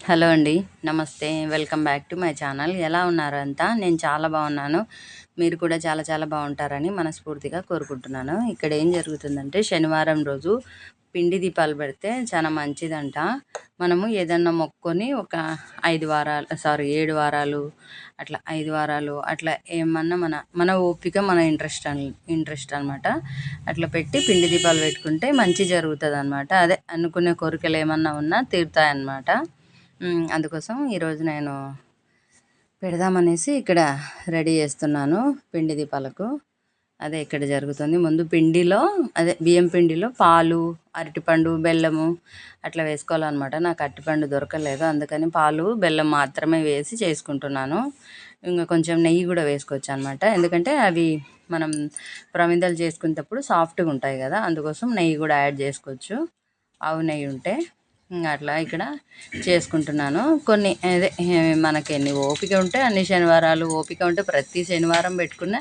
Hello అండి. నమస్తే. Welcome back to my channel. ఎలా ఉన్నారు అంతా? నేను చాలా బాగున్నాను. మీరు కూడా చాలా చాలా బాగుంటారని మనస్ఫూర్తిగా కోరుకుంటున్నాను. ఇక్కడ ఏం జరుగుతుందంటే శనివారం రోజు పిండి దీపాలు పెడితే చాలా మంచిదంట. మనము ఏదన్నా మొక్కుకొని ఒక 7 వారాలు అట్లా 5 వారాలు అట్లా ఏమన్నా మన మన ఓపిక మన ఇంట్రెస్ట్ అనమాట. అట్లా పెట్టి పిండి దీపాలు పెట్టుకుంటే మంచి జరుగుతుందన్నమాట. అదే అనుకునే కోరికలు ఏమన్నా ఉన్నా తీరుతాయన్నమాట. అందుకోసం ఈరోజు నేను పెడదామనేసి ఇక్కడ రెడీ చేస్తున్నాను పిండి దీపాలకు. అదే ఇక్కడ జరుగుతుంది. ముందు బియ్యం పిండిలో పాలు, అరటిపండు, బెల్లము అట్లా వేసుకోవాలన్నమాట. నాకు అరటిపండు దొరకలేదు, అందుకని పాలు, బెల్లం మాత్రమే వేసి చేసుకుంటున్నాను. ఇంకా కొంచెం నెయ్యి కూడా వేసుకోవచ్చు అనమాట. ఎందుకంటే అవి మనం ప్రమిదలు చేసుకునేటప్పుడు సాఫ్ట్గా ఉంటాయి కదా, అందుకోసం నెయ్యి కూడా యాడ్ చేసుకోవచ్చు, ఆవు నెయ్యి ఉంటే. అట్లా ఇక్కడ చేసుకుంటున్నాను. కొన్ని అదే మనకి ఎన్ని ఓపిక ఉంటే అన్ని శనివారాలు, ఓపిక ఉంటే ప్రతి శనివారం పెట్టుకున్న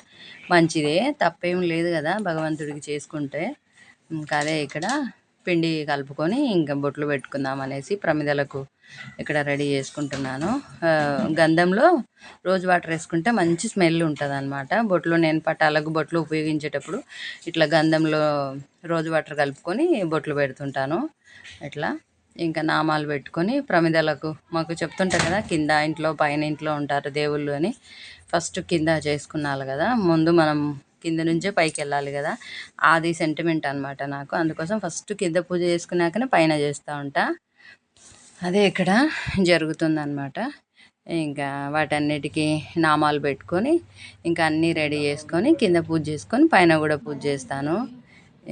మంచిదే, తప్పేం లేదు కదా భగవంతుడికి చేసుకుంటే. ఇంకా అదే ఇక్కడ పిండి కలుపుకొని ఇంకా బొట్లు పెట్టుకుందాం అనేసి ప్రమిదలకు ఇక్కడ రెడీ చేసుకుంటున్నాను. గంధంలో రోజ్ వాటర్ వేసుకుంటే మంచి స్మెల్ ఉంటుంది అనమాట. బొట్లు నేను పటాలకు బొట్లు ఉపయోగించేటప్పుడు ఇట్లా గంధంలో రోజ్ వాటర్ కలుపుకొని బొట్లు పెడుతుంటాను. ఇట్లా ఇంకా నామాలు పెట్టుకొని ప్రమిదలకు మాకు చెప్తుంటారు కదా, కింద ఇంట్లో పైన ఇంట్లో ఉంటారు దేవుళ్ళు అని. ఫస్ట్ కింద చేసుకున్నాను కదా, ముందు మనం కింద నుంచే పైకి వెళ్ళాలి కదా, అది సెంటిమెంట్ అనమాట నాకు. అందుకోసం ఫస్ట్ కింద పూజ చేసుకున్నాకనే పైన చేస్తూ ఉంటా. అదే ఇక్కడ జరుగుతుందన్నమాట. ఇంకా వాటన్నిటికీ నామాలు పెట్టుకొని ఇంకా అన్నీ రెడీ చేసుకొని కింద పూజ చేసుకొని పైన కూడా పూజ చేస్తాను.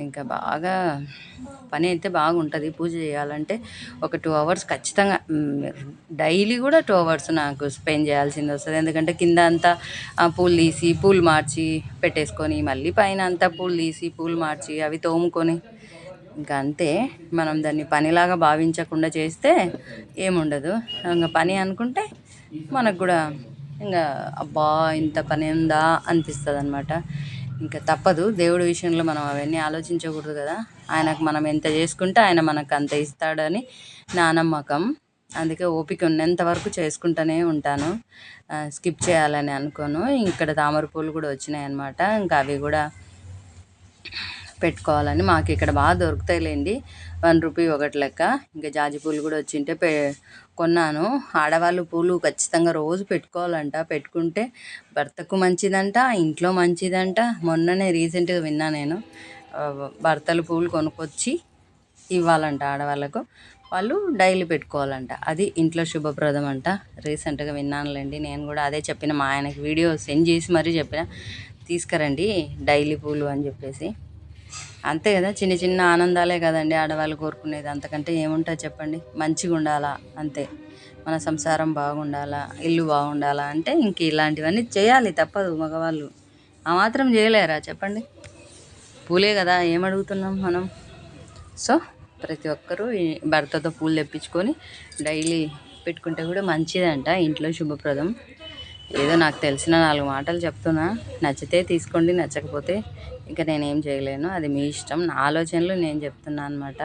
ఇంకా బాగా పని అయితే బాగుంటుంది. పూజ చేయాలంటే ఒక 2 అవర్స్ ఖచ్చితంగా, డైలీ కూడా 2 అవర్స్ నాకు స్పెండ్ చేయాల్సింది వస్తుంది. ఎందుకంటే కింద అంతా పూలు తీసి పూలు మార్చి పెట్టేసుకొని, మళ్ళీ పైన అంతా పూలు తీసి పూలు మార్చి అవి తోముకొని, ఇంకా అంతే. మనం దాన్ని పనిలాగా భావించకుండా చేస్తే ఏముండదు. ఇంకా పని అనుకుంటే మనకు కూడా ఇంకా అబ్బా ఇంత పని ఉందా అనిపిస్తుంది అనమాట. ఇంకా తప్పదు, దేవుడి విషయంలో మనం అవన్నీ ఆలోచించకూడదు కదా. ఆయనకు మనం ఎంత చేసుకుంటే ఆయన మనకు అంత ఇస్తాడని నా నమ్మకం. అందుకే ఓపిక ఉన్నంత వరకు చేసుకుంటూనే ఉంటాను, స్కిప్ చేయాలని అనుకోను. ఇక్కడ తామర పూలు కూడా వచ్చినాయి అన్నమాట. ఇంకా అవి కూడా పెట్టుకోవాలని, మాకు ఇక్కడ బాగా దొరుకుతాయిలేండి, 1 రూపీ ఒకటి లెక్క. ఇంకా జాజి పూలు కూడా వచ్చింటే కొన్నాను. ఆడవాళ్ళు పూలు ఖచ్చితంగా రోజు పెట్టుకోవాలంట, పెట్టుకుంటే భర్తకు మంచిదంట, ఇంట్లో మంచిదంట. మొన్ననే రీసెంట్గా విన్నా నేను, భర్తలు పూలు కొనుక్కొచ్చి ఇవ్వాలంట ఆడవాళ్ళకు, వాళ్ళు డైలీ పెట్టుకోవాలంట, అది ఇంట్లో శుభప్రదం అంట. రీసెంట్గా విన్నానులేండి. నేను కూడా అదే చెప్పిన, మా ఆయనకి వీడియో సెండ్ చేసి మరీ చెప్పిన, తీసుకురండి డైలీ పూలు అని చెప్పేసి. అంతే కదా, చిన్న చిన్న ఆనందాలే కదండి ఆడవాళ్ళు కోరుకునేది. అంతకంటే ఏముంటుంది చెప్పండి. మంచిగా ఉండాలా అంతే, మన సంసారం బాగుండాలా, ఇల్లు బాగుండాలా అంటే ఇంక ఇలాంటివన్నీ చేయాలి, తప్పదు. మగవాళ్ళు ఆ మాత్రం చేయలేరా చెప్పండి? పూలే కదా, ఏమడుగుతున్నాం మనం. సో ప్రతి ఒక్కరూ ఈ భర్తతో పూలు తెప్పించుకొని డైలీ పెట్టుకుంటే కూడా మంచిదంట, ఇంట్లో శుభప్రదం. ఏదో నాకు తెలిసిన 4 మాటలు చెప్తున్నా, నచ్చితే తీసుకోండి, నచ్చకపోతే ఇంకా నేనేం చేయలేను, అది మీ ఇష్టం. నా ఆలోచనలు నేను చెప్తున్నా అనమాట.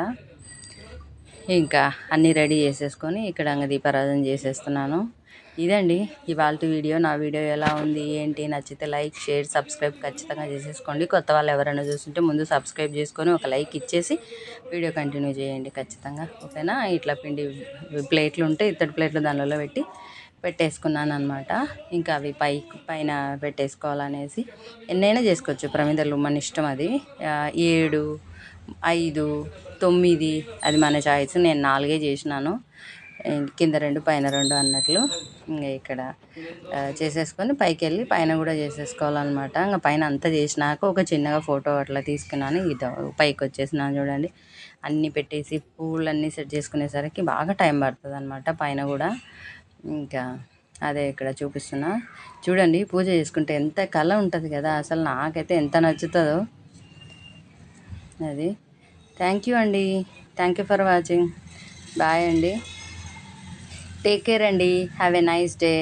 ఇంకా అన్నీ రెడీ చేసేసుకొని ఇక్కడ దీపారాధన చేసేస్తున్నాను. ఇదండి ఇవాళ వీడియో. నా వీడియో ఎలా ఉంది ఏంటి, నచ్చితే లైక్, షేర్, సబ్స్క్రైబ్ ఖచ్చితంగా చేసేసుకోండి. కొత్త వాళ్ళు ఎవరైనా చూస్తుంటే ముందు సబ్స్క్రైబ్ చేసుకొని ఒక లైక్ ఇచ్చేసి వీడియో కంటిన్యూ చేయండి ఖచ్చితంగా, ఓకేనా? ఇట్లా పిండి ప్లేట్లు ఉంటే ఇత్తడి ప్లేట్లు దానిలో పెట్టేసుకున్నాను అనమాట. ఇంకా అవి పైన పెట్టేసుకోవాలనేసి, ఎన్నైనా చేసుకోవచ్చు ప్రమిదలు, మన ఇష్టం అది. 7, 5, 9 అది మన చాయిస్. నేను 4 చేసినాను, కింద 2 పైన 2 అన్నట్లు. ఇంకా ఇక్కడ చేసేసుకొని పైకి వెళ్ళి పైన కూడా చేసేసుకోవాలన్నమాట. ఇంకా పైన అంతా చేసినాక ఒక చిన్నగా ఫోటో అట్లా తీసుకున్నాను. ఇది పైకి వచ్చేసినాను చూడండి. అన్నీ పెట్టేసి పూలన్నీ సెట్ చేసుకునేసరికి బాగా టైం పడుతుంది అనమాట పైన కూడా. ఇంకా అదే ఇక్కడ చూపిస్తున్నా చూడండి. పూజ చేసుకుంటే ఎంత కళ ఉంటుంది కదా, అసలు నాకైతే ఎంత నచ్చుతుందో అది. థ్యాంక్ యూ అండి, thank you for watching. Bye అండి, టేక్ కేర్ అండి, హ్యావ్ ఎ నైస్ డే.